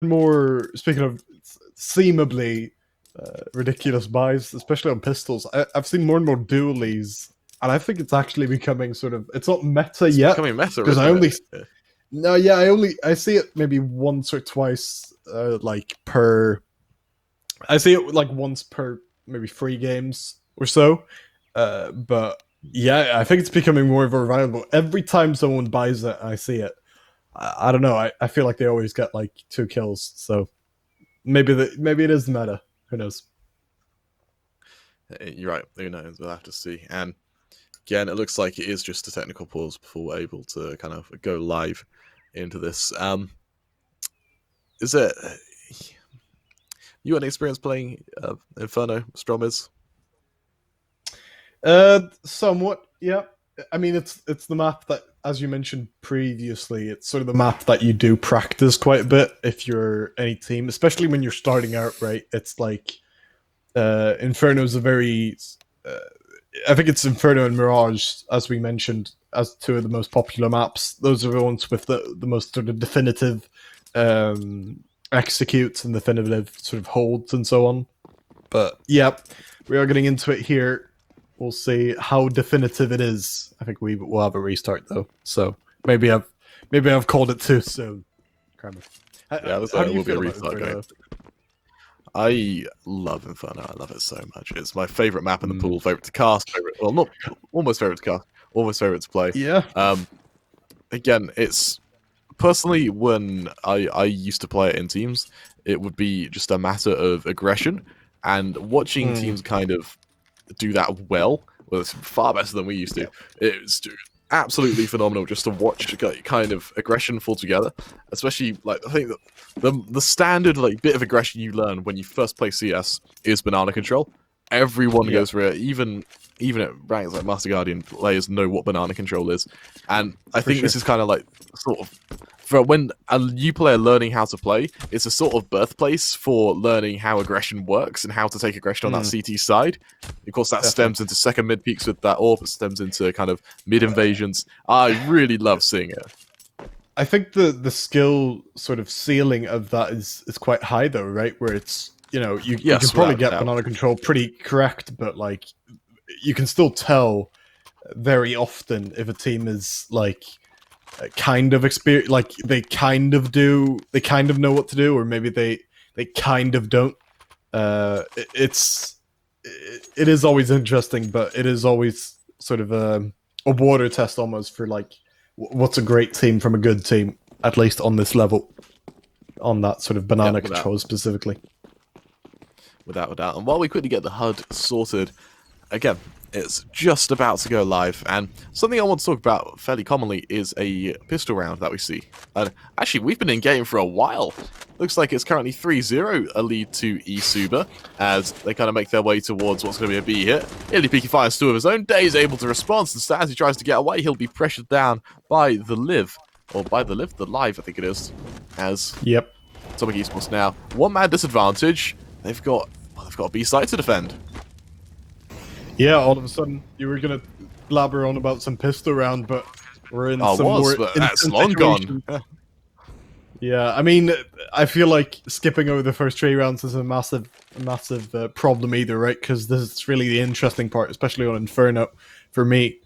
more, speaking of seemably ridiculous buys, especially on pistols, I've seen more and more dualies, and I think it's actually becoming sort of, it's not meta It's yet, becoming meta, because I isn't only, it? Yeah. no, yeah, I see it maybe once or twice, like per, I see it like once per maybe 3 games or so, but yeah, I think it's becoming more and more valuable. Every time someone buys it, I see it. I don't know. I feel like they always get like 2 kills, so maybe it is the meta. Who knows? You're right. Who knows? We'll have to see. And again, it looks like it is just a technical pause before we're able to kind of go live into this. Is it you had an experience playing Inferno Strommers? Somewhat. Yeah. I mean, it's the map that, as you mentioned previously, it's sort of the map that you do practice quite a bit if you're any team, especially when you're starting out. Right? It's like Inferno's a very uh, I think it's Inferno and Mirage, as we mentioned, as 2 of the most popular maps. Those are the ones with the most sort of definitive executes and definitive sort of holds and so on. But yeah, we are getting into it here. We'll see how definitive it is. I think we will have a restart though, so maybe I've called it too soon. Kind of. Yeah, How do you will be a feel about restart Inferno? going. I love Inferno. I love it so much. It's my favorite map in the pool. Favorite to cast. Favorite, well, not almost favorite to cast. Almost favorite to play. Yeah. Again, it's personally when I used to play it in teams, it would be just a matter of aggression and watching teams kind of do that well. Well, it's far better than we used to. It's absolutely phenomenal just to watch kind of aggression fall together. Especially like I think that the standard like bit of aggression you learn when you first play CS is banana control. Everyone goes for it, even at ranks like Master Guardian, players know what banana control is, and I think this is kind of like sort of for when a new player learning how to play, it's a sort of birthplace for learning how aggression works and how to take aggression on that CT side. Of course, that stems into second mid peaks with that AWP, stems into kind of mid invasions. I really love seeing it. I think the skill sort of ceiling of that is quite high though, right? Where it's, you know, you can probably get banana control pretty correct, but like you can still tell very often if a team is like kind of experience, like they kind of know what to do, or maybe they kind of don't. It is always interesting, but it is always sort of a water test almost for like what's a great team from a good team, at least on this level, on that sort of banana control specifically. Without a doubt. And while we quickly get the HUD sorted, again, it's just about to go live, and something I want to talk about fairly commonly is a pistol round that we see. And actually, we've been in game for a while. Looks like it's currently 3-0, a lead to eSuba, as they kind of make their way towards what's going to be a B hit. Illy fires 2 of his own. Day is able to respond, and as he tries to get away, he'll be pressured down by the Live. Or by the Live, I think it is. As Atomic Esports now, 1-man disadvantage. They've got a B site to defend. Yeah, all of a sudden you were gonna blabber on about some pistol round, but we're in some more. But that's long gone. Yeah, I mean, I feel like skipping over the first 3 rounds is a massive problem either, right? Because this is really the interesting part, especially on Inferno, for me.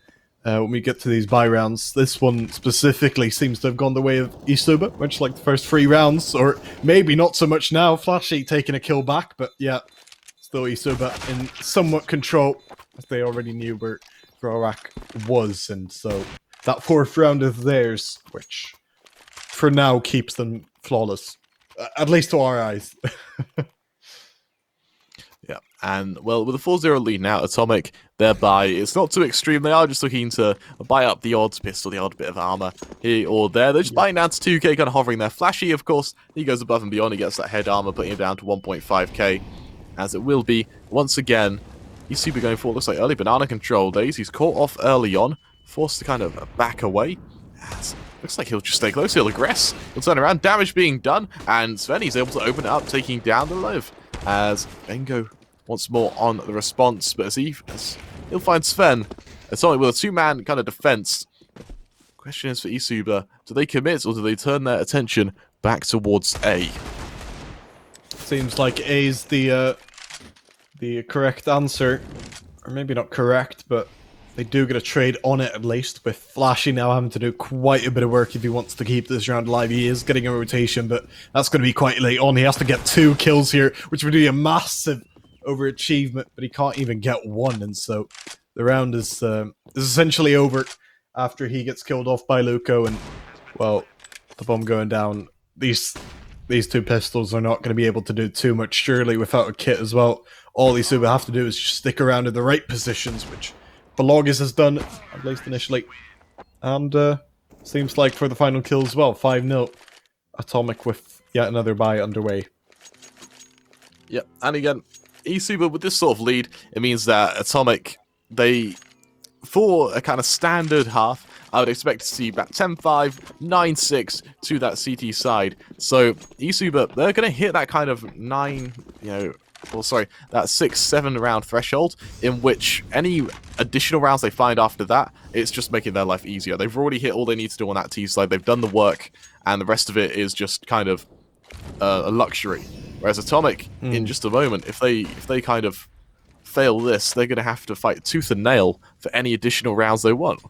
When we get to these buy rounds, this one specifically seems to have gone the way of eSuba, much like the first 3 rounds, or maybe not so much now. Flashy taking a kill back, but yeah, still eSuba in somewhat control, as they already knew where Rorak was, and so that 4th round is theirs, which for now keeps them flawless, at least to our eyes. Yeah, and well, with a 4-0 lead now, Atomic, thereby, it's not too extreme. They are just looking to buy up the odd pistol, the odd bit of armor here or there. They're just buying down to 2k, kind of hovering there. Flashy, of course, he goes above and beyond. He gets that head armor, putting him down to 1.5k, as it will be, once again, eSuba going for, looks like early banana control days. He's caught off early on, forced to kind of back away. As looks like he'll just stay close, he'll aggress, he'll turn around, damage being done, and Svenny's able to open it up, taking down the Live, as Bengo once more on the response, but as he'll find Sven. It's only with a 2-man kind of defense. Question is for eSuba, do they commit or do they turn their attention back towards A? Seems like A's the correct answer. Or maybe not correct, but they do get a trade on it at least, with Flashy now having to do quite a bit of work if he wants to keep this round alive. He is getting a rotation, but that's going to be quite late on. He has to get 2 kills here, which would be a massive overachievement, but he can't even get 1, and so the round is essentially over after he gets killed off by Luco, and, well, the bomb going down. These 2 pistols are not going to be able to do too much, surely, without a kit as well. All eSuba have to do is just stick around in the right positions, which Belogis has done, at least initially. And seems like for the final kill as well, 5-0. Atomic with yet another buy underway. Yep, and again, eSuba with this sort of lead, it means that Atomic, for a kind of standard half, I would expect to see about 10-5, 9-6 to that CT side. So eSuba, they're going to hit that kind of 6-7 round threshold, in which any additional rounds they find after that, it's just making their life easier. They've already hit all they need to do on that T side. They've done the work, and the rest of it is just kind of a luxury. Whereas Atomic, in just a moment, if they kind of fail this, they're going to have to fight tooth and nail for any additional rounds they want.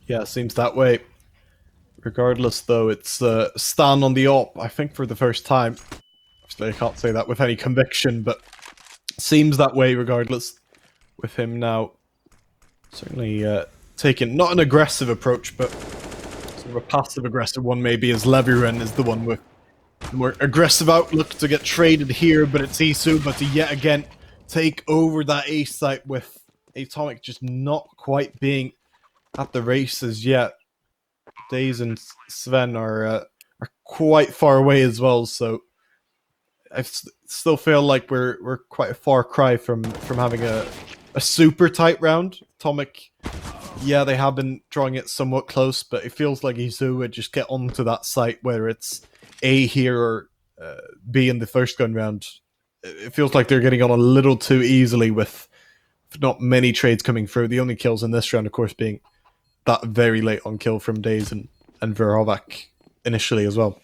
Yeah, it seems that way. Regardless, though, it's Stan on the op, I think, for the first time. Obviously, I can't say that with any conviction, but seems that way regardless. With him now certainly taking not an aggressive approach, but sort of a passive-aggressive one maybe, as Leviren is the one with the more aggressive outlook to get traded here, but it's eSuba to yet again take over that A site, with Atomic just not quite being at the races yet. Daze and Sven are quite far away as well, so I still feel like we're quite a far cry from having a super tight round. Atomic, yeah, they have been drawing it somewhat close, but it feels like eSuba would just get onto that site, whether it's A here or B in the first gun round. It feels like they're getting on a little too easily with not many trades coming through. The only kills in this round, of course, being that very late on kill from Daze and Verovac initially as well.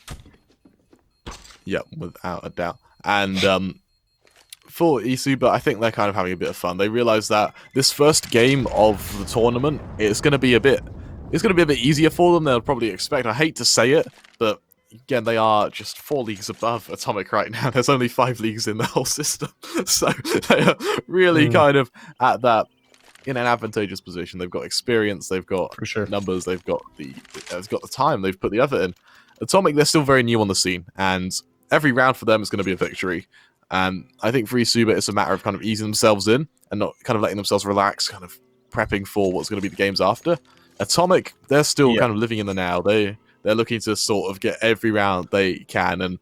Yeah, without a doubt. And for eSuba, I think they're kind of having a bit of fun. They realize that this first game of the tournament is going to be a bit easier for them than they'll probably expect. I hate to say it, but again, they are just 4 leagues above Atomic right now. There's only 5 leagues in the whole system, so they are really kind of at that, in an advantageous position. They've got experience, they've got numbers, they've got the time, they've put the effort in. Atomic, they're still very new on the scene, and every round for them is going to be a victory. And I think for eSuba, it's a matter of kind of easing themselves in and not kind of letting themselves relax, kind of prepping for what's going to be the games after. Atomic, they're still kind of living in the now. They're looking to sort of get every round they can. And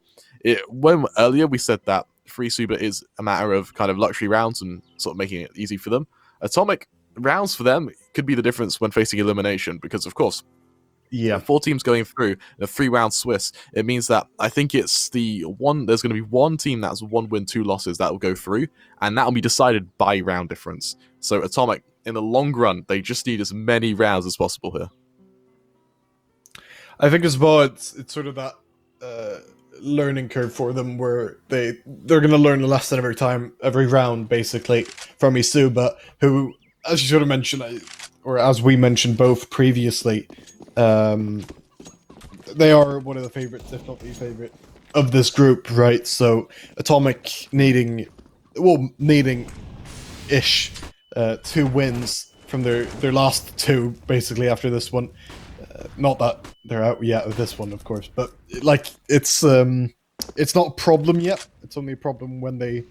when earlier we said that for eSuba is a matter of kind of luxury rounds and sort of making it easy for them, Atomic rounds for them could be the difference when facing elimination, because of course, 4 teams going through a 3-round Swiss, it means that I think it's there's going to be one team that's 1 win, 2 losses that will go through, and that will be decided by round difference. So Atomic, in the long run, they just need as many rounds as possible here. I think as well, it's sort of that learning curve for them, where they're going to learn a lesson every round, basically, from eSuba, who, as you sort of mentioned, or as we mentioned both previously, they are one of the favorites, if not the favorite, of this group, right? So Atomic needing-ish 2 wins from their last 2, basically, after this one. Not that they're out yet of this one, of course, but like it's not a problem yet. It's only a problem when they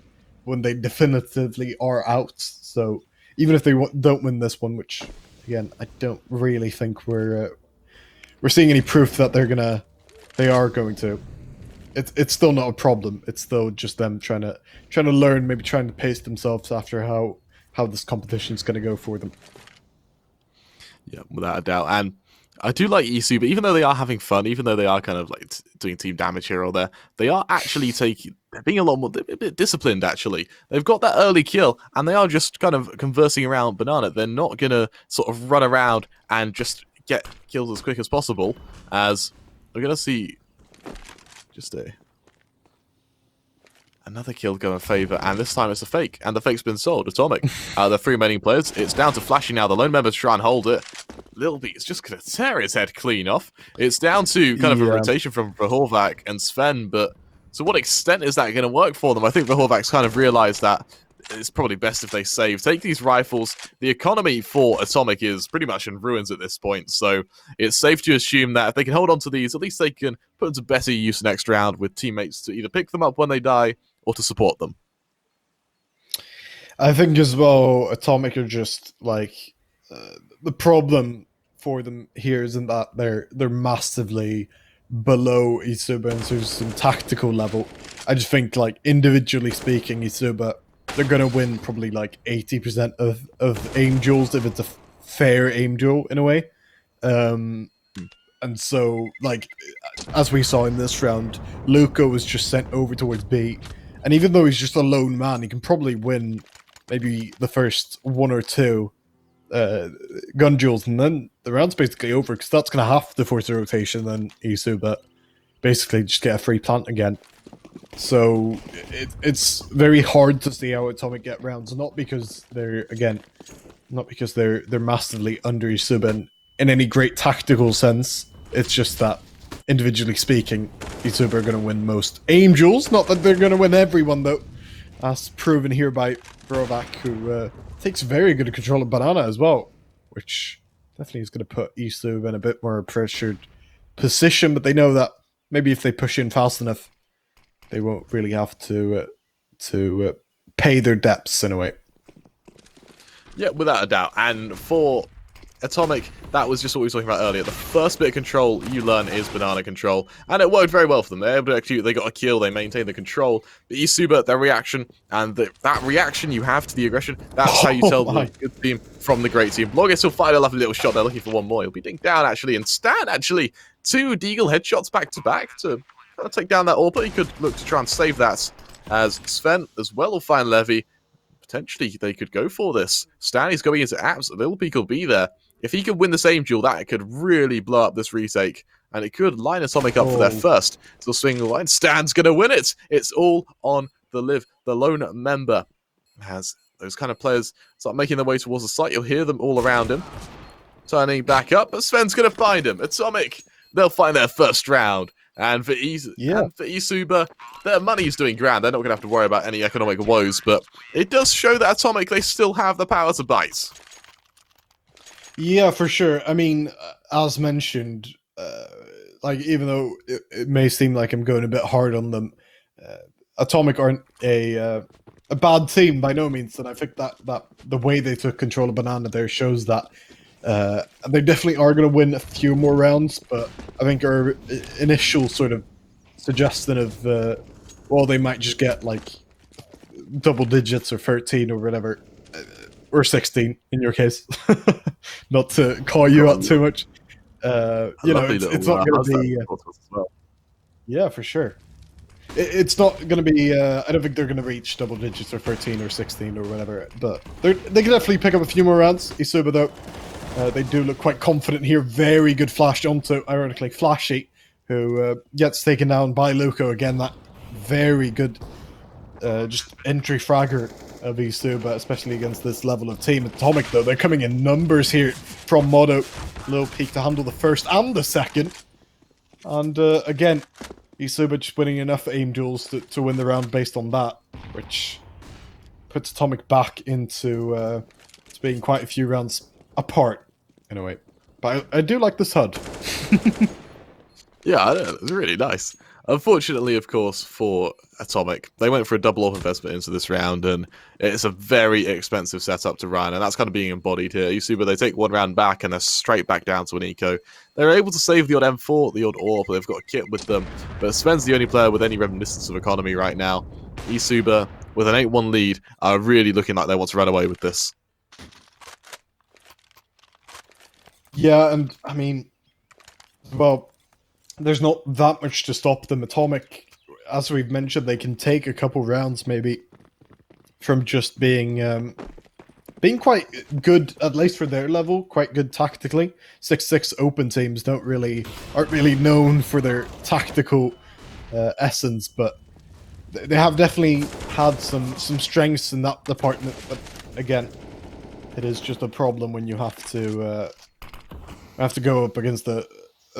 definitively are out. So even if they don't win this one, which again I don't really think we're seeing any proof that they are going to. It's still not a problem. It's still just them trying to learn, maybe trying to pace themselves after how this competition is going to go for them. Yeah, without a doubt. And I do like eSuba, even though they are having fun, even though they are kind of like doing team damage here or there, they are actually being a bit disciplined, actually. They've got that early kill, and they are just kind of conversing around Banana. They're not going to sort of run around and just get kills as quick as possible, as we're going to see just a Another kill going in favor, and this time it's a fake, and the fake's been sold. Atomic, the 3 remaining players. It's down to Flashy now. The lone members try and hold it. Lil B is just going to tear his head clean off. It's down to kind of a rotation from Vrahorvac and Sven, but to what extent is that going to work for them? I think Vrahorvac's kind of realized that it's probably best if they save. Take these rifles. The economy for Atomic is pretty much in ruins at this point, so it's safe to assume that if they can hold on to these, at least they can put them to better use next round with teammates to either pick them up when they die or to support them. I think as well, Atomic are just like the problem for them here isn't that they're massively below eSuba in terms of some tactical level. I just think, like, individually speaking, eSuba, they're gonna win probably like 80% of aim duels if it's a fair aim duel in a way. And so, like, as we saw in this round, Luca was just sent over towards B, and even though he's just a lone man, he can probably win maybe the first 1 or 2 gun duels, and then the round's basically over, because that's going to have to force a rotation, then eSuba basically just get a free plant again. So it's very hard to see how Atomic get rounds, not because they're massively under eSuba in any great tactical sense. It's just that, individually speaking, eSuba are going to win most aim duels. Not that they're going to win everyone, though, as proven here by Vrahorvac, who takes very good control of Banana as well, which definitely is going to put eSuba in a bit more pressured position, but they know that maybe if they push in fast enough, they won't really have to pay their debts in a way. Yeah, without a doubt. And for Atomic, that was just what we were talking about earlier. The first bit of control you learn is banana control, and it worked very well for them. They're able to execute, they got a kill, they maintained the control. The eSuba, their reaction, and that reaction you have to the aggression, that's how you tell the good team from the great team. Blog still fired a lovely little shot, they're looking for one more. He'll be dinked down, actually, and Stan, actually, 2 Deagle headshots back-to-back to kind of take down that AWP. He could look to try and save that, as Sven as well will find Levy. Potentially, they could go for this. Stan is going into apps, Lil Peak will be there. If he could win the same duel, that could really blow up this retake, and it could line Atomic up for their first. So swing the line, Stan's going to win it. It's all on the Liv. The lone member has those kind of players start making their way towards the site. You'll hear them all around him, turning back up, but Sven's going to find him. Atomic, they'll find their first round. And for eSuba, their money's doing grand. They're not going to have to worry about any economic woes, but it does show that Atomic, they still have the power to bite. Yeah, for sure. I mean, as mentioned, like, even though it may seem like I'm going a bit hard on them, Atomic aren't a bad team by no means, and I think that the way they took control of Banana there shows that they definitely are going to win a few more rounds, but I think our initial sort of suggestion of, well, they might just get, like, double digits or 13 or whatever, or 16 in your case, not to call you out too much. You know, it's not going to be... yeah, for sure. It's not going to be... I don't think they're going to reach double digits or 13 or 16 or whatever, but they can definitely pick up a few more rounds. eSuba, though, they do look quite confident here. Very good flash onto, ironically, Flashy, who gets taken down by Luco. Again, that very good just entry fragger of eSuba, especially against this level of team. Atomic, though, they're coming in numbers here from Modo. Lil Peak to handle the first and the second. And again, eSuba just winning enough aim duels to win the round based on that, which puts Atomic back into being quite a few rounds apart, in a way. But I do like this HUD. Yeah, I know, it's really nice. Unfortunately, of course, for Atomic, they went for a double off investment into this round, and it's a very expensive setup to run, and that's kind of being embodied here. You see, but they take one round back, and they're straight back down to an eco. They're able to save the odd M4, the odd AWP, they've got a kit with them, but Sven's the only player with any reminiscence of economy right now. eSuba, with an 8-1 lead, are really looking like they want to run away with this. Yeah, and, I mean, well, there's not that much to stop them. Atomic, as we've mentioned, they can take a couple rounds maybe from just being quite good, at least for their level, quite good tactically. 6-6 open teams aren't really known for their tactical essence, but they have definitely had some strengths in that department, but again, it is just a problem when you have to go up against a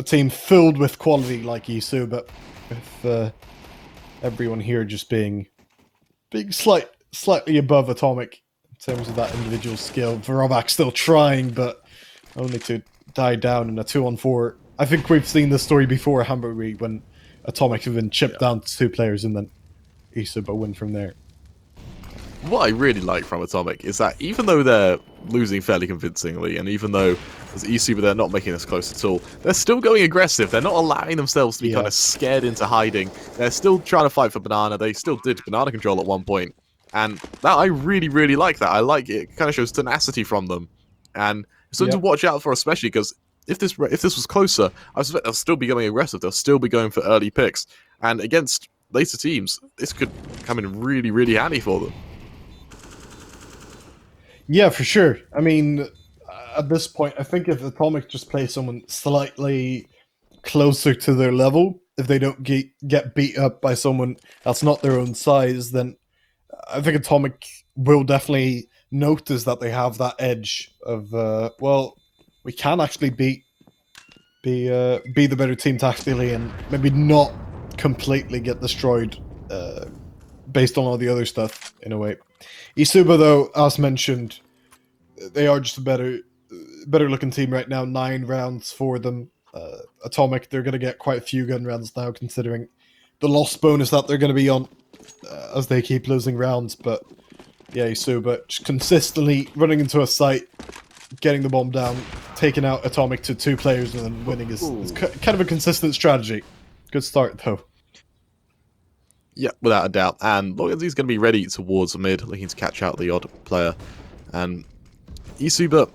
team filled with quality like eSuba, with everyone here just being slightly above Atomic in terms of that individual skill. Verovak still trying, but only to die down in a 2-on-4. I think we've seen this story before, haven't we, when Atomic have been chipped down to 2 players and then eSuba win from there. What I really like from Atomic is that even though they're losing fairly convincingly, and even though as eSuba they're not making us close at all, they're still going aggressive. They're not allowing themselves to be kind of scared into hiding. They're still trying to fight for Banana. They still did Banana control at one point. And that I really, really like that. I like it. It kind of shows tenacity from them. And it's something to watch out for, especially because if this was closer, I suspect they'll still be going aggressive. They'll still be going for early picks. And against later teams, this could come in really, really handy for them. Yeah, for sure. I mean, at this point, I think if Atomic just play someone slightly closer to their level, if they don't get beat up by someone that's not their own size, then I think Atomic will definitely notice that they have that edge of, well, we can actually be the better team tactically and maybe not completely get destroyed based on all the other stuff, in a way. eSuba, though, as mentioned, they are just a better looking team right now. 9 rounds for them. Atomic, they're going to get quite a few gun rounds now, considering the loss bonus that they're going to be on as they keep losing rounds. But yeah, eSuba just consistently running into a site, getting the bomb down, taking out Atomic to 2 players, and then winning is kind of a consistent strategy. Good start, though. Yeah, without a doubt. And Loganzy's going to be ready towards mid, looking to catch out the odd player. And eSuba,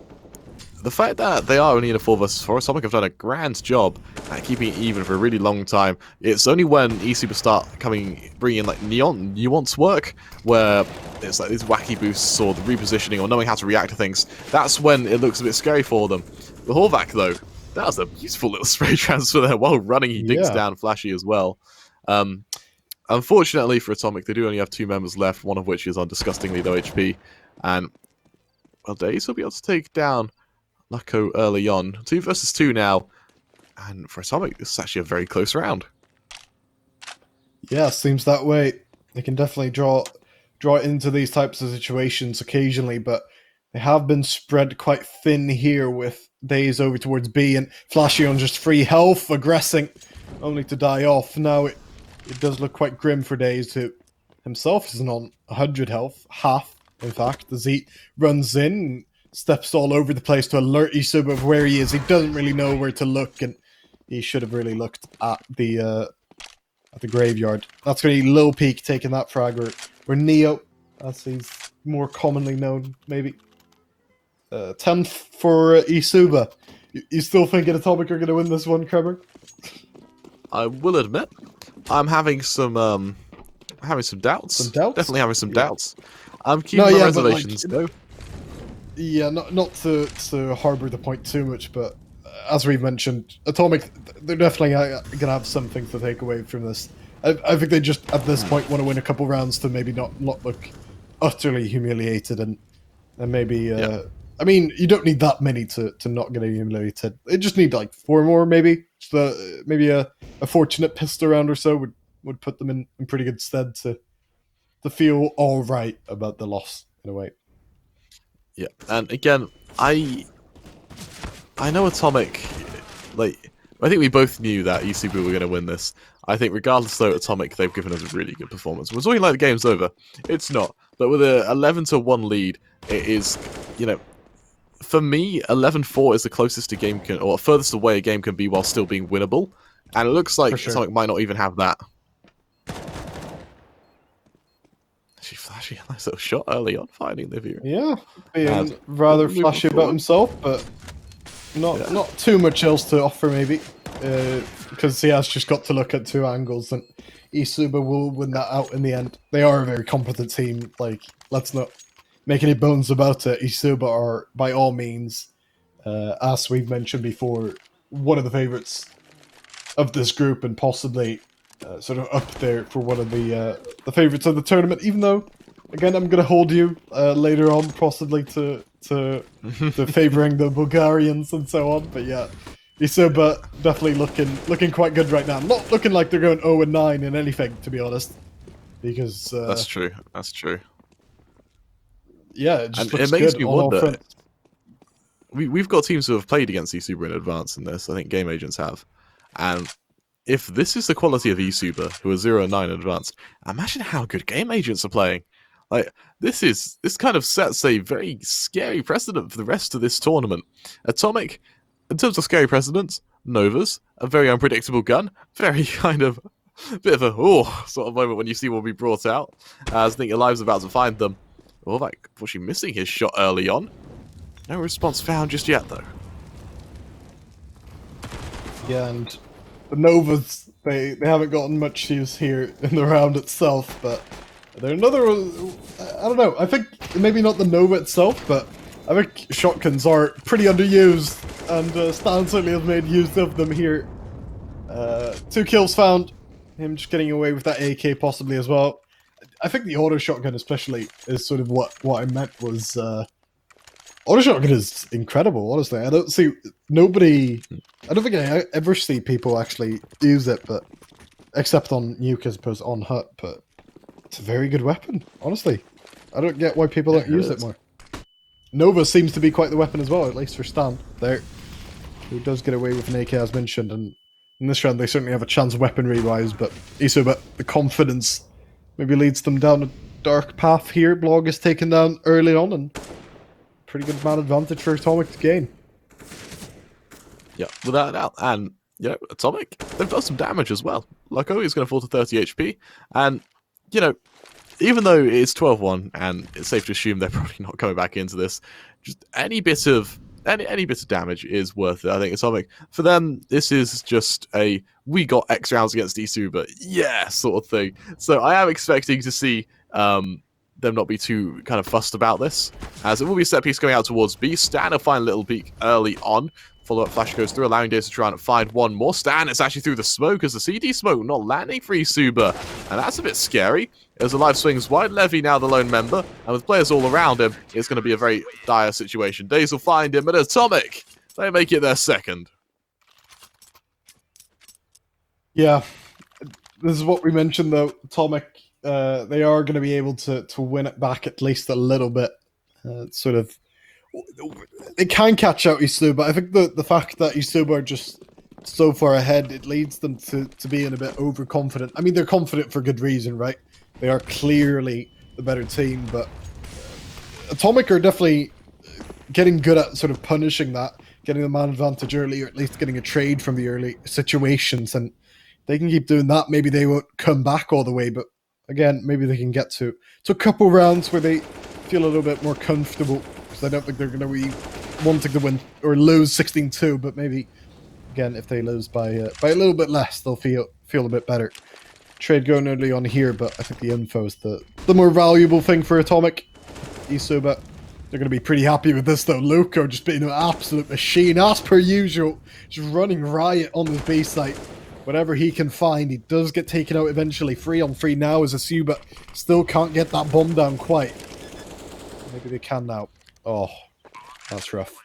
the fact that they are only in a 4 versus 4, Atomic have done a grand job at keeping it even for a really long time. It's only when eSuba start bringing in like nuance work, where it's like these wacky boosts or the repositioning or knowing how to react to things, that's when it looks a bit scary for them. The Horvath, though, that was a beautiful little spray transfer there while running. He dinks down Flashy as well. Unfortunately for Atomic, they do only have 2 members left, one of which is on disgustingly low HP. And, well, Daze will be able to take down Lucko early on. 2 versus 2 now. And for Atomic, this is actually a very close round. Yeah, seems that way. They can definitely draw into these types of situations occasionally, but they have been spread quite thin here with Daze over towards B and Flashy on just free health, aggressing, only to die off. Now it does look quite grim for Daze, who himself isn't on 100 health, half, in fact, as he runs in and steps all over the place to alert eSuba of where he is. He doesn't really know where to look, and he should have really looked at the graveyard. That's going to be Lil Peak taking that frag, or Neo, as he's more commonly known, maybe. 10th for eSuba. You still thinking Atomic are going to win this one, Kremer? I will admit, I'm having some doubts. Some doubts? Definitely having some doubts. I'm keeping my reservations, though. Yeah, not to harbour the point too much, but as we've mentioned, Atomic, they're definitely going to have something to take away from this. I think they just, at this point, want to win a couple rounds to maybe not look utterly humiliated, and maybe... I mean, you don't need that many to not get humiliated. They just need like 4 more, maybe. So maybe a fortunate pistol round or so would put them in pretty good stead to feel all right about the loss, in a way. Yeah, and again, I know Atomic, like, I think we both knew that eSuba were going to win this. I think regardless, though, Atomic, they've given us a really good performance. We're talking like the game's over. It's not. But with a 11-1 lead, it is, you know, for me, 11-4 is the closest a game can, or furthest away a game can be while still being winnable. And it looks like Atomic might not even have that. Actually, Flashy, a nice little shot early on, finding the viewer. Yeah, being rather flashy about himself, but not too much else to offer, maybe. Because he has just got to look at 2 angles, and eSuba will win that out in the end. They are a very competent team. Like, let's not make any bones about it. eSuba are, by all means, as we've mentioned before, one of the favourites of this group, and possibly sort of up there for one of the favorites of the tournament. Even though, again, I'm going to hold you later on, possibly to favoring the Bulgarians and so on. But yeah, eSuba definitely looking quite good right now. Not looking like they're going 0-9 in anything, to be honest. Because that's true. That's true. Yeah, it just looks it makes good me on all wonder. fronts. We've got teams who have played against eSuba in advance in this. I think Game Agents have, and if this is the quality of eSuba, who are 0-9 in advance, imagine how good Game Agents are playing. Like this kind of sets a very scary precedent for the rest of this tournament. Atomic, in terms of scary precedents, Nova's a very unpredictable gun, very kind of bit of a sort of moment when you see what will be brought out. As I think Alive's about to find them. Like, was she missing his shot early on? No response found just yet, though. Yeah, and the Novas, they haven't gotten much use here in the round itself, but they're another... I don't know, I think maybe not the Nova itself, but I think shotguns are pretty underused, and Stan certainly has made use of them here. 2 kills found, him just getting away with that AK possibly as well. I think the auto shotgun especially is sort of what I meant was... auto shotgun is incredible, honestly. I don't think I ever see people actually use it, but except on Nuke as opposed to on Hut, but it's a very good weapon, honestly. I don't get why people don't use it more. Nova seems to be quite the weapon as well, at least for Stan there, who does get away with an AK as mentioned, and in this round they certainly have a chance weaponry-wise, but eSuba, the confidence maybe leads them down a dark path here. Blog is taken down early on, and pretty good man advantage for Atomic to gain. Yeah, without a doubt. And, Atomic, they've done some damage as well. Loco is going to fall to 30 HP. And, even though it's 12-1, and it's safe to assume they're probably not coming back into this, just any bit of damage is worth it. I think Atomic, for them, this is just a we got X rounds against eSuba, yeah, sort of thing. So I am expecting to see them not be too kind of fussed about this, as it will be a set piece going out towards B. Stan will find a little peek early on. Follow-up flash goes through, allowing Days to try and find one more. Stan, it's actually through the smoke, as the CD smoke not landing for eSuba, and that's a bit scary. As the life swings wide, Levy now the lone member, and with players all around him, it's going to be a very dire situation. Days will find him, but Atomic, they make it their second. Yeah, this is what we mentioned though. Atomic, they are going to be able to win it back at least a little bit. Sort of, they can catch out eSuba, but I think the fact that eSuba are just so far ahead, it leads them to being a bit overconfident. I mean, they're confident for good reason, right? They are clearly the better team, but Atomic are definitely getting good at sort of punishing that, getting the man advantage early, or at least getting a trade from the early situations, and they can keep doing that. Maybe they won't come back all the way, but again, maybe they can get to a couple rounds where they feel a little bit more comfortable, because I don't think they're going to be wanting to win or lose 16-2, but maybe, again, if they lose by a little bit less, they'll feel a bit better. Trade going early on here, but I think the info is the more valuable thing for Atomic. eSuba, they're going to be pretty happy with this though. Loco just being an absolute machine, as per usual, just running riot on the base site. Whatever he can find, he does get taken out eventually. 3-on-3 now as eSuba still can't get that bomb down quite. Maybe they can now. Oh, that's rough.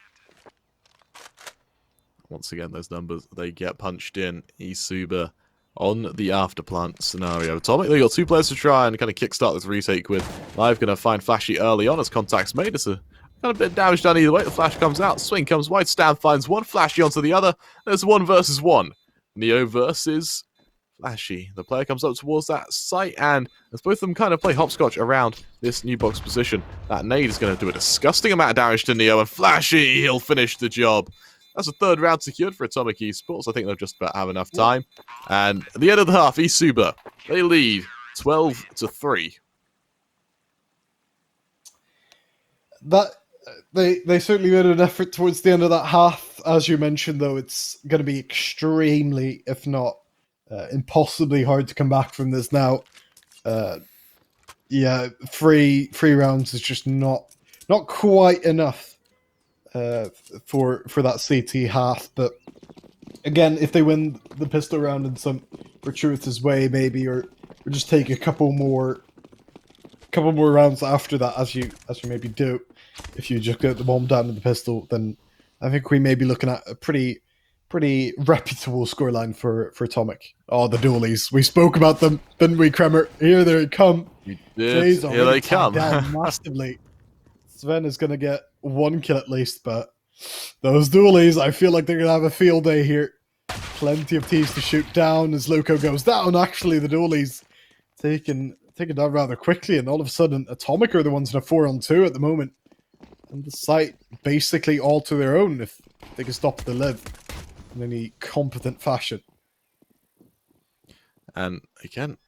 Once again, those numbers, they get punched in. eSuba on the afterplant scenario. Atomic, they got 2 players to try and kind of kickstart this retake with. Live going to find Flashy early on as contact's made. It's a kind of bit of damage done either way. The flash comes out, swing comes wide, Stan finds one, Flashy onto the other. There's 1 versus 1. Neo versus Flashy. The player comes up towards that site, and as both of them kind of play hopscotch around this new box position, that nade is going to do a disgusting amount of damage to Neo, and Flashy, he'll finish the job. That's a 3rd round secured for Atomic Esports. I think they'll just about have enough time. And at the end of the half, eSuba, they lead 12-3. That they certainly made an effort towards the end of that half. As you mentioned, though, it's going to be extremely, if not impossibly hard to come back from this now. Yeah, three rounds is just not quite enough for that CT half, but again, if they win the pistol round in some fortuitous way, maybe, or just take a couple more rounds after that, as you maybe do, if you just get the bomb down in the pistol, then I think we may be looking at a pretty reputable scoreline for Atomic. Oh, the dualies. We spoke about them, didn't we, Kremer? Here they come. We did. Here they come. Down massively. Sven is going to get 1 kill at least, but those dualies, I feel like they're going to have a field day here. Plenty of T's to shoot down as Loco goes down. Actually, the dualies taken down rather quickly, and all of a sudden, Atomic are the ones in a 4-on-2 at the moment. And the site basically all to their own if they can stop the live in any competent fashion. And again,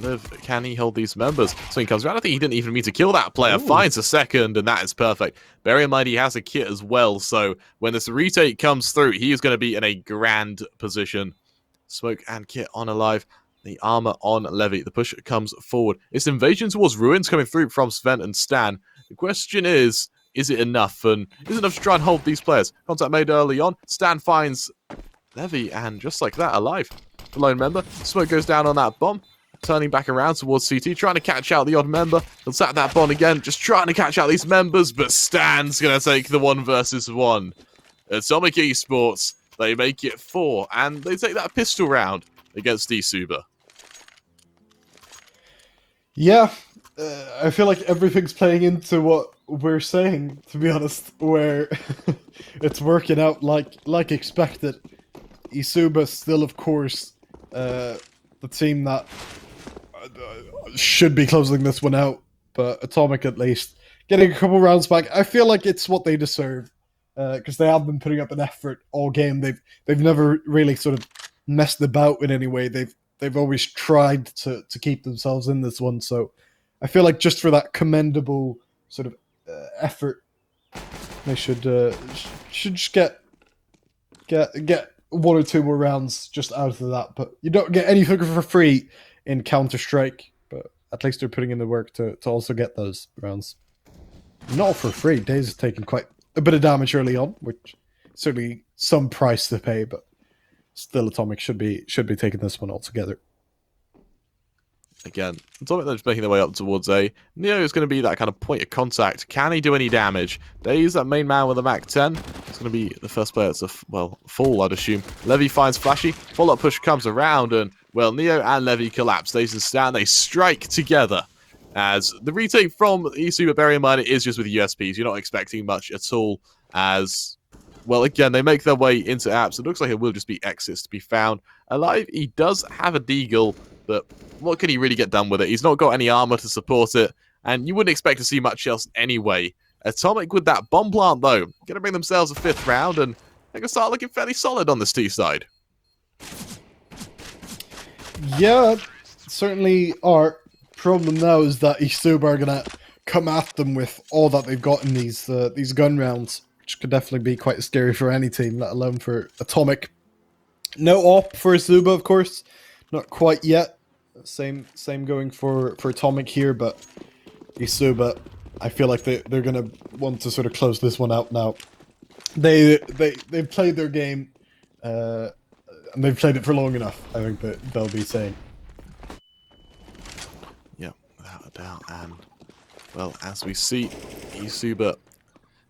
live, can he hold these members? So he comes around. I think he didn't even mean to kill that player. Ooh. Finds a second, and that is perfect. Bear in mind, he has a kit as well, so when this retake comes through, he is going to be in a grand position. Smoke and kit on alive. The armor on Levy. The push comes forward. It's invasion towards ruins coming through from Sven and Stan. The question is it enough? And is it enough to try and hold these players? Contact made early on. Stan finds Levy, and just like that, alive. The lone member. Smoke goes down on that bomb. Turning back around towards CT, trying to catch out the odd member. He'll sat that bomb again, just trying to catch out these members, but Stan's going to take the 1 versus 1. Atomic Esports, they make it 4, and they take that pistol round against eSuba. Yeah, I feel like everything's playing into what we're saying, to be honest, where it's working out like expected. eSuba still, of course, the team that should be closing this one out, but Atomic at least getting a couple rounds back. I feel like it's what they deserve, because they have been putting up an effort all game. They've never really sort of messed about in any way. They've always tried to keep themselves in this one. So I feel like just for that commendable sort of effort, they should just get 1 or 2 more rounds just out of that. But you don't get anything for free in Counter-Strike, but at least they're putting in the work to also get those rounds. Not for free. Daze has taken quite a bit of damage early on, which certainly some price to pay, but still Atomic should be taking this one altogether. Again, Atomic they're just making their way up towards A. Neo is going to be that kind of point of contact. Can he do any damage? Daze, that main man with a Mac 10, it's going to be the first player to, fall, I'd assume. Levy finds Flashy. Follow-up push comes around, and, well, Neo and Levy collapse. Daze and Stan, they strike together. As the retake from eSuba, bear in mind, it is just with USPs. You're not expecting much at all, as... Well, again, they make their way into apps. It looks like it will just be exits to be found. Alive, he does have a deagle, but what can he really get done with it? He's not got any armor to support it, and you wouldn't expect to see much else anyway. Atomic with that bomb plant, though, going to bring themselves a 5th round, and they can start looking fairly solid on this T side. Yeah, certainly are. Problem now is that eSuba are going to come at them with all that they've got in these gun rounds, which could definitely be quite scary for any team, let alone for Atomic. No op for eSuba, of course. Not quite yet. Same going for Atomic here, but eSuba, I feel like they're going to want to sort of close this one out now. They've played their game, and they've played it for long enough, I think that they'll be saying. Yeah, without a doubt. And, well, as we see, eSuba...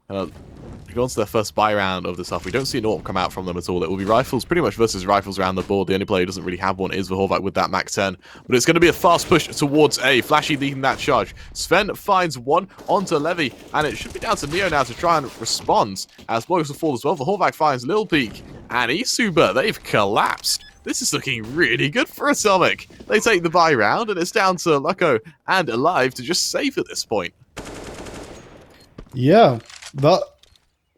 Go on to their first buy round of this stuff. We don't see an AWP come out from them at all. It will be rifles, pretty much versus rifles around the board. The only player who doesn't really have one is Vahorvac with that Mac 10. But it's going to be a fast push towards A. Flashy leading that charge. Sven finds one onto Levy, and it should be down to Neo now to try and respond. As Boys will fall as well. Vahorvac finds Lil Peak, and eSuba, they've collapsed. This is looking really good for Atomic. They take the buy round, and it's down to Lucko and Alive to just save at this point. Yeah, that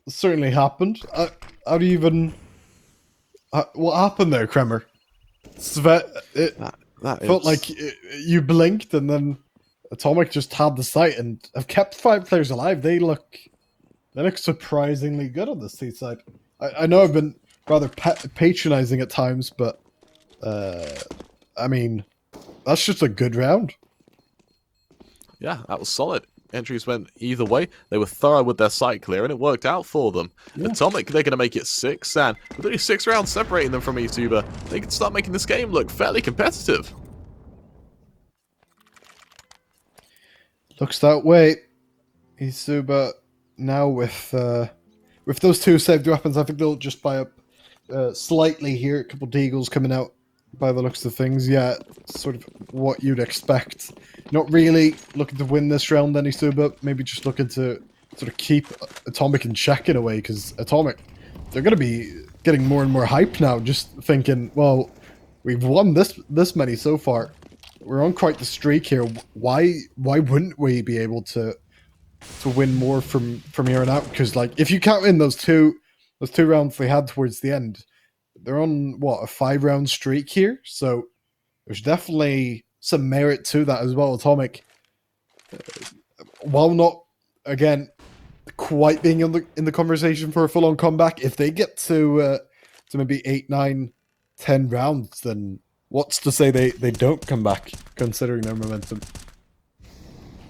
certainly happened. How do you even... what happened there, Kremer? It felt like you blinked and then Atomic just had the site and have kept 5 players alive. They look surprisingly good on this T side. I know I've been rather patronizing at times, but I mean, that's just a good round. Yeah, that was solid. entries went either way. They were thorough with their site clear, and it worked out for them. Yeah. Atomic, they're going to make it 6, and with only 6 rounds separating them from eSuba, they can start making this game look fairly competitive. Looks that way. eSuba now with those 2 saved weapons, I think they'll just buy up slightly here. A couple of deagles coming out by the looks of things. Yeah, sort of what you'd expect. Not really looking to win this round, then eSuba. Maybe just looking to sort of keep Atomic in check in a way, because Atomic, they're going to be getting more and more hype now, just thinking, well, we've won this many so far. We're on quite the streak here. Why wouldn't we be able to win more from here on out? Because like, if you count in those two rounds they had towards the end, they're on what, a 5-round streak here. So there's definitely some merit to that as well. Atomic, while not again quite being in the conversation for a full-on comeback, if they get to maybe 8, 9, 10 rounds, then what's to say they don't come back, considering their momentum?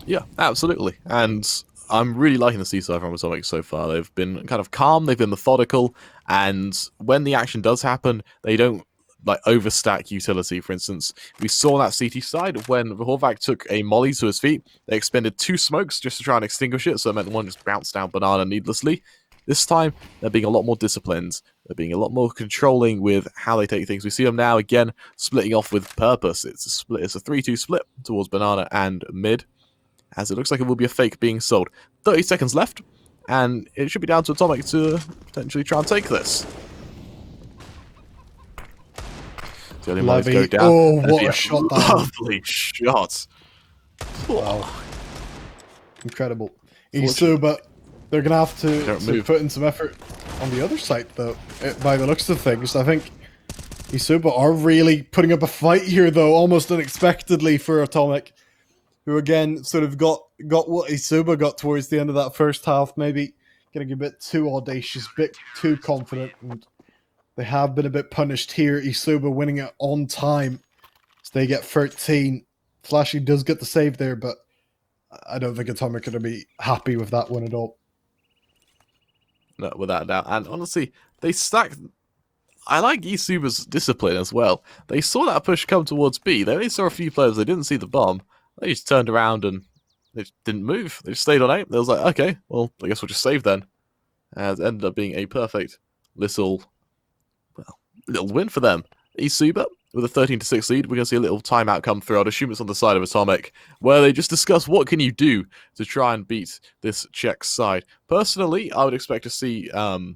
Yeah, absolutely. And I'm really liking the C-side from Atomic so far. They've been kind of calm, they've been methodical, and when the action does happen, they don't like overstack utility. For instance, we saw that CT side when Horvath took a molly to his feet. They expended 2 smokes just to try and extinguish it, so it meant one just bounced down Banana needlessly. This time, they're being a lot more disciplined. They're being a lot more controlling with how they take things. We see them now, again, splitting off with purpose. It's a split. It's a 3-2 split towards Banana and mid, as it looks like it will be a fake being sold. 30 seconds left, and it should be down to Atomic to potentially try and take this. The only mollies go down. Oh, what a shot that was. Lovely shot. Wow. Incredible. eSuba, they're going to have to put in some effort on the other side, though, by the looks of things. I think eSuba are really putting up a fight here, though, almost unexpectedly for Atomic, who, again, sort of got what eSuba got towards the end of that first half, maybe getting a bit too audacious, a bit too confident, and they have been a bit punished here. eSuba winning it on time, so they get 13. Flashy does get the save there, but I don't think Atomic are going to be happy with that one at all. No, without a doubt. And honestly, they stacked. I like eSuba's discipline as well. They saw that push come towards B. They only saw a few players. They didn't see the bomb. They just turned around and they just didn't move. They just stayed on A. They was like, okay, well, I guess we'll just save then. And it ended up being a perfect little win for them. eSuba with a 13-6 lead. We're going to see a little timeout come through. I'd assume it's on the side of Atomic, where they just discuss what can you do to try and beat this Czech side. Personally, I would expect to see a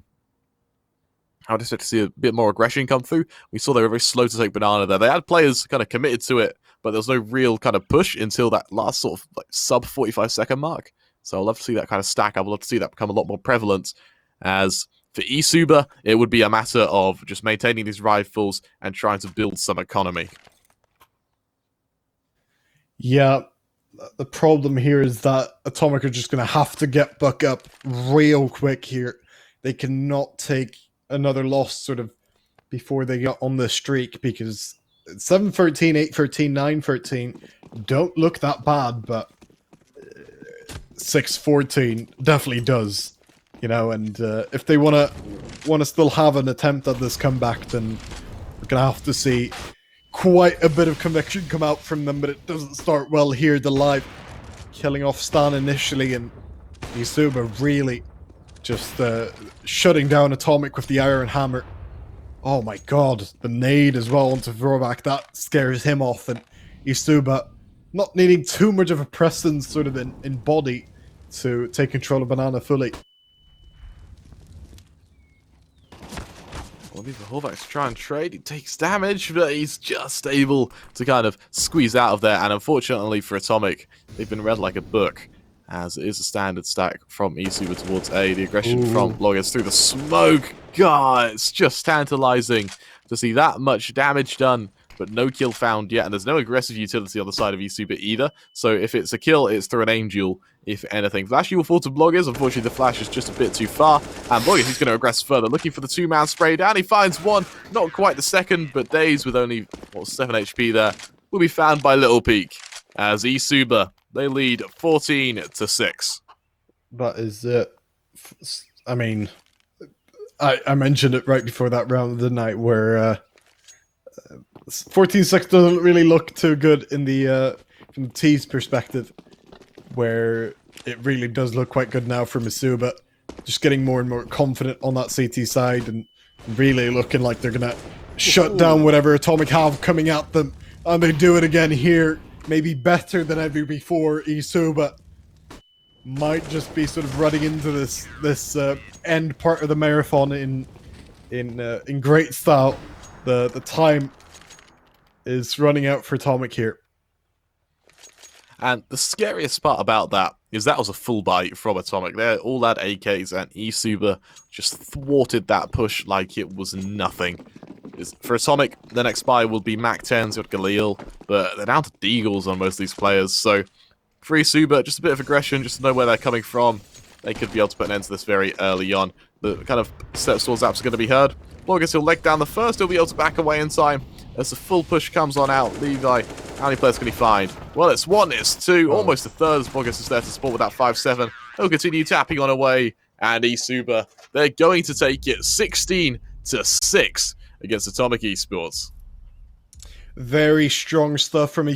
bit more aggression come through. We saw they were very slow to take Banana there. They had players kind of committed to it, but there was no real kind of push until that last sort of like sub 45-second mark. So I'd love to see that kind of stack up. I'd love to see that become a lot more prevalent, as for eSuba, it would be a matter of just maintaining these rifles and trying to build some economy. Yeah, the problem here is that Atomic are just going to have to get Buck up real quick here. They cannot take another loss sort of before they get on the streak, because 7-13, 8-13, 9-13 don't look that bad, but 6-14 definitely does. You know, and if they want to still have an attempt at this comeback, then we're going to have to see quite a bit of conviction come out from them, but it doesn't start well here. The live killing off Stan initially, and eSuba really just shutting down Atomic with the Iron Hammer. Oh my god, the nade as well onto Horvath, that scares him off, and eSuba not needing too much of a presence sort of in body to take control of Banana fully. Well, for Horvath to try and trade, he takes damage, but he's just able to kind of squeeze out of there. And unfortunately for Atomic, they've been read like a book, as it is a standard stack from eSuba towards A. The aggression from Bloggers through the smoke. God, it's just tantalizing to see that much damage done, but no kill found yet. And there's no aggressive utility on the side of eSuba either. So if it's a kill, it's through an Angel, if anything. Flashy will fall to Bloggers. Unfortunately, the flash is just a bit too far. And Bloggers, he's going to aggress further, looking for the 2-man spray down. He finds one, not quite the second, but Days with only 7 HP there will be found by Little Peak, as eSuba They lead 14-6. That is it. I mean, I mentioned it right before that round of the night where 14-6 doesn't really look too good in the from the T's perspective, where it really does look quite good now for eSuba. Just getting more and more confident on that CT side and really looking like they're gonna shut down whatever Atomic have coming at them. And they do it again here, maybe better than ever before. eSuba might just be sort of running into this end part of the marathon in great style. The time is running out for Atomic here. And the scariest part about that is that was a full buy from Atomic. They all had AKs, and eSuba just thwarted that push like it was nothing. For Atomic, the next buy will be Mac 10s with Galil, but they're down to Deagles on most of these players, so for eSuba, just a bit of aggression, just to know where they're coming from. They could be able to put an end to this very early on. The kind of steps towards apps are going to be heard. Borges, he'll leg down the first, he'll be able to back away in time. As the full push comes on out, Levi, how many players can he find? Well, it's one, it's two, almost a third. Borges is there to support with that 5-7. He'll continue tapping on away, and eSuba, they're going to take it 16-6 against Atomic Esports. Very strong stuff from